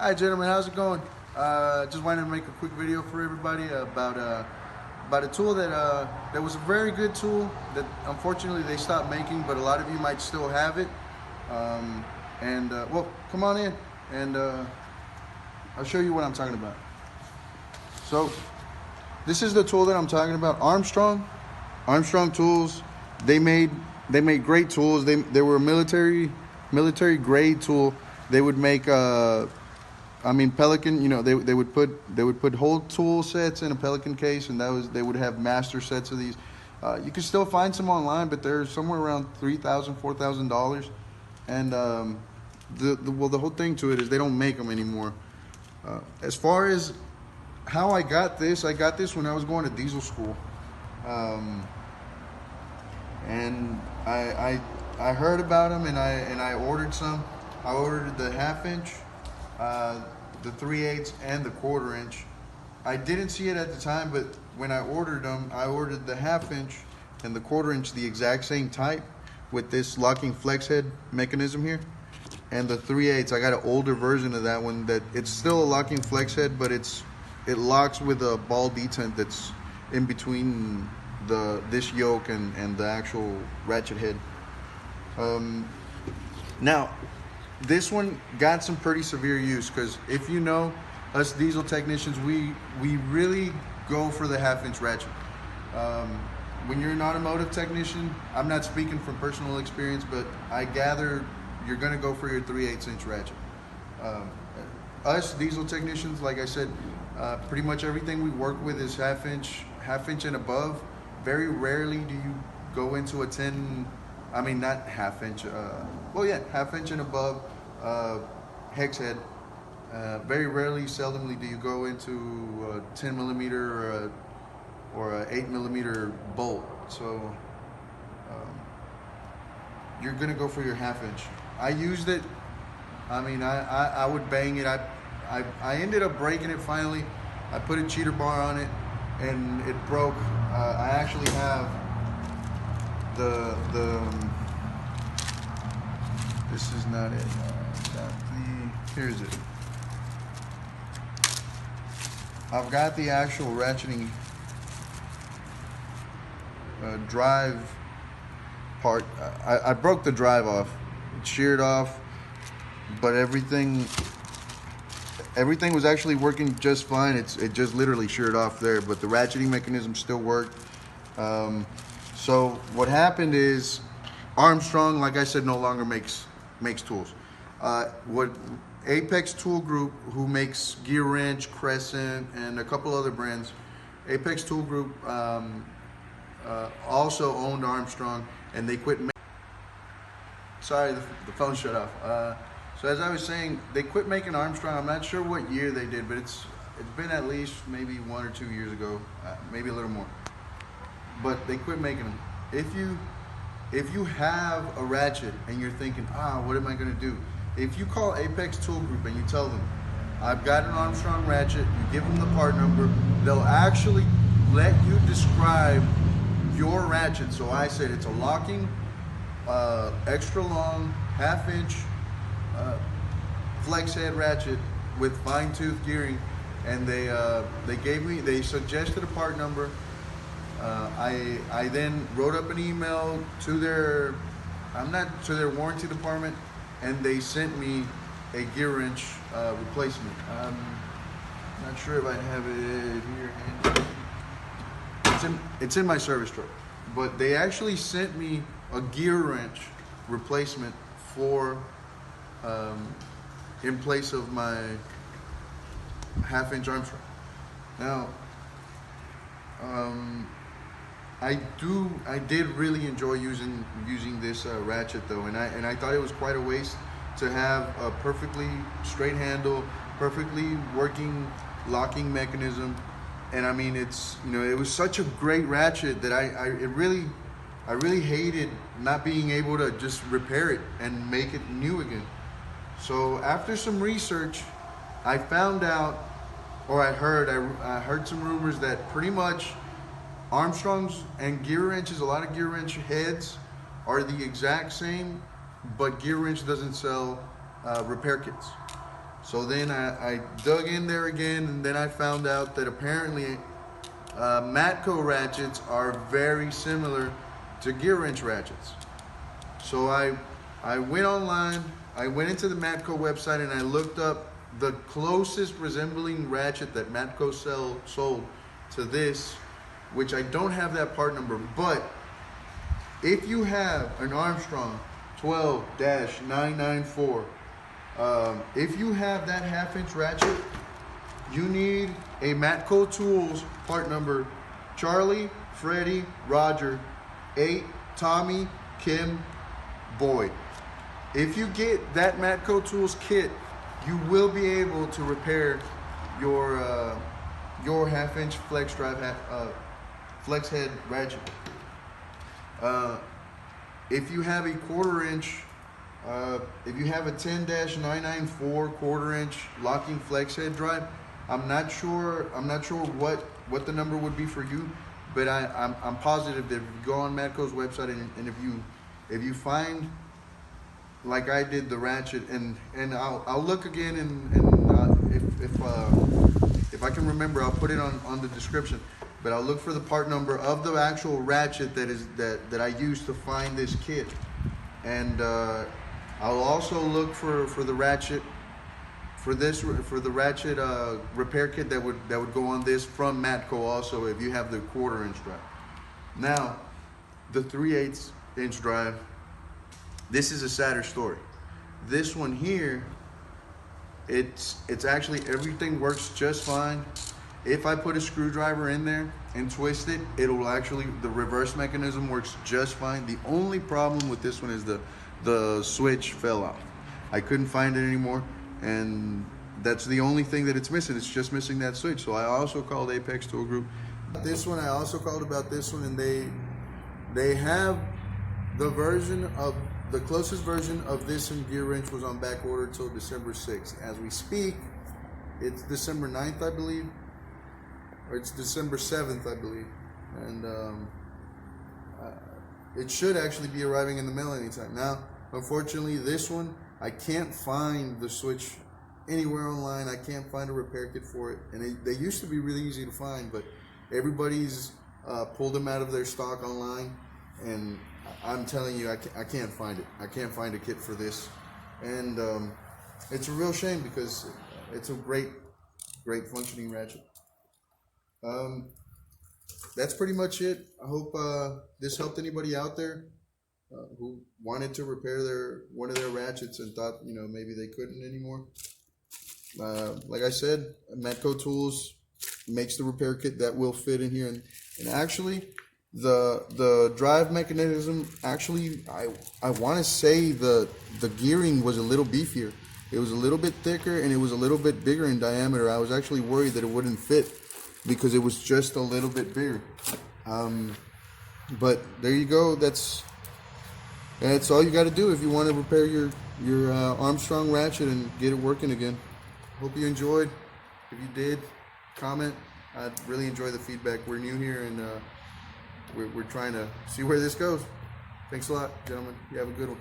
Hi gentlemen, how's it going? Just wanted to make a quick video for everybody about a tool that was a very good tool that unfortunately they stopped making, but a lot of you might still have it. Well, come on in and I'll show you what I'm talking about. So this is the tool that I'm talking about. Armstrong tools. They made great tools. They were a military grade tool. They would make Pelican, you know, they would put whole tool sets in a Pelican case, and they would have master sets of these. You can still find some online, but they're somewhere around $3,000, $4,000. And the whole thing to it is they don't make them anymore. As far as how I got this when I was going to diesel school, and I heard about them, and I ordered some. I ordered the 1/2 inch, the 3/8, and the 1/4 inch. I didn't see it at the time, but when I ordered them, I ordered the 1/2 inch and the 1/4 inch the exact same type with this locking flex head mechanism here. And the 3/8, I got an older version of that one that it's still a locking flex head, but it locks with a ball detent that's in between this yoke and the actual ratchet head. Now, this one got some pretty severe use, because if you know us diesel technicians, we really go for the 1/2 inch ratchet. When you're an automotive technician, I'm not speaking from personal experience, but I gather you're going to go for your 3/8 inch ratchet. Us diesel technicians, like I said, pretty much everything we work with is 1/2 inch and above. Very rarely do you go into a 10, not 1/2 inch, 1/2 inch and above hex head. Very rarely, seldomly do you go into a 10 millimeter or a 8 millimeter bolt. So you're gonna go for your 1/2 inch. I used it. I would bang it. I ended up breaking it finally. I put a cheater bar on it and it broke. I actually have this is not it. Here's it. I've got the actual ratcheting drive part. I broke the drive off. It sheared off, but everything was actually working just fine. It just literally sheared off there, but the ratcheting mechanism still worked. So what happened is Armstrong, like I said, no longer makes tools. What Apex Tool Group, who makes Gearwrench, Crescent, and a couple other brands, Apex Tool Group also owned Armstrong, and they quit. Sorry, the phone shut off. So as I was saying, they quit making Armstrong. I'm not sure what year they did, but it's been at least maybe 1 or 2 years ago, maybe a little more. But they quit making them. If you have a ratchet and you're thinking, what am I gonna do? If you call Apex Tool Group and you tell them, I've got an Armstrong ratchet, you give them the part number, they'll actually let you describe your ratchet. So I said it's a locking, extra long, 1/2 inch flex head ratchet with fine tooth gearing, and they suggested a part number. I then wrote up an email to their warranty department, and they sent me a gear wrench replacement. I'm not sure if I have it here. It's in my service truck, but they actually sent me a gear wrench replacement for in place of my 1/2 inch Armstrong. Now, I did really enjoy using this ratchet though, and I thought it was quite a waste to have a perfectly straight handle, perfectly working locking mechanism. And it was such a great ratchet that I really hated not being able to just repair it and make it new again. So after some research, I found out, or I heard some rumors that pretty much Armstrongs and gear wrenches, a lot of gear wrench heads are the exact same, but gear wrench doesn't sell repair kits. So then I dug in there again, and then I found out that apparently matco ratchets are very similar to gear wrench ratchets. So I went online, I went into the Matco website, and I looked up the closest resembling ratchet that Matco sold to this, which I don't have that part number, but if you have an Armstrong 12-994, if you have that 1/2 inch ratchet, you need a Matco Tools part number Charlie, Freddie, Roger, 8, Tommy, Kim, Boyd. If you get that Matco Tools kit, you will be able to repair your 1/2 inch flex drive flex head ratchet. If you have a 1/4 inch, if you have a 10-994 1/4 inch locking flex head drive, I'm not sure what the number would be for you, but I'm positive that if you go on Matco's website and if you find, like I did, the ratchet, and I'll look again, and if I can remember, I'll put it on the description. But I'll look for the part number of the actual ratchet that I used to find this kit, and I'll also look for the ratchet for the ratchet repair kit that would go on this from Matco also, if you have the 1/4 inch drive. Now, the 3/8 inch drive, this is a sadder story. This one here, it's actually, everything works just fine. If I put a screwdriver in there and twist it, it'll actually, the reverse mechanism works just fine. The only problem with this one is the switch fell off. I couldn't find it anymore, and that's the only thing that it's missing. It's just missing that switch. So I also called Apex Tool Group. This one, I also called about this one, and they have the version of, the closest version of this and gear wrench was on back order till December 6th. As we speak, it's December 9th, I believe, or it's December 7th, I believe, and it should actually be arriving in the mail anytime. Now, unfortunately, this one, I can't find the switch anywhere online. I can't find a repair kit for it, and they used to be really easy to find, but everybody's pulled them out of their stock online, and I'm telling you, I can't find it. I can't find a kit for this, and it's a real shame because it's a great functioning ratchet. That's pretty much it. I hope this helped anybody out there who wanted to repair one of their ratchets and thought, maybe they couldn't anymore. Like I said, Matco Tools makes the repair kit that will fit in here, and actually the drive mechanism, actually, I want to say the gearing was a little beefier. It was a little bit thicker, and it was a little bit bigger in diameter. I was actually worried that it wouldn't fit because it was just a little bit bigger. But there you go. That's all you got to do if you want to repair your Armstrong ratchet and get it working again. Hope you enjoyed. If you did, comment. I'd really enjoy the feedback. We're new here, and we're trying to see where this goes. Thanks a lot, gentlemen. You have a good one.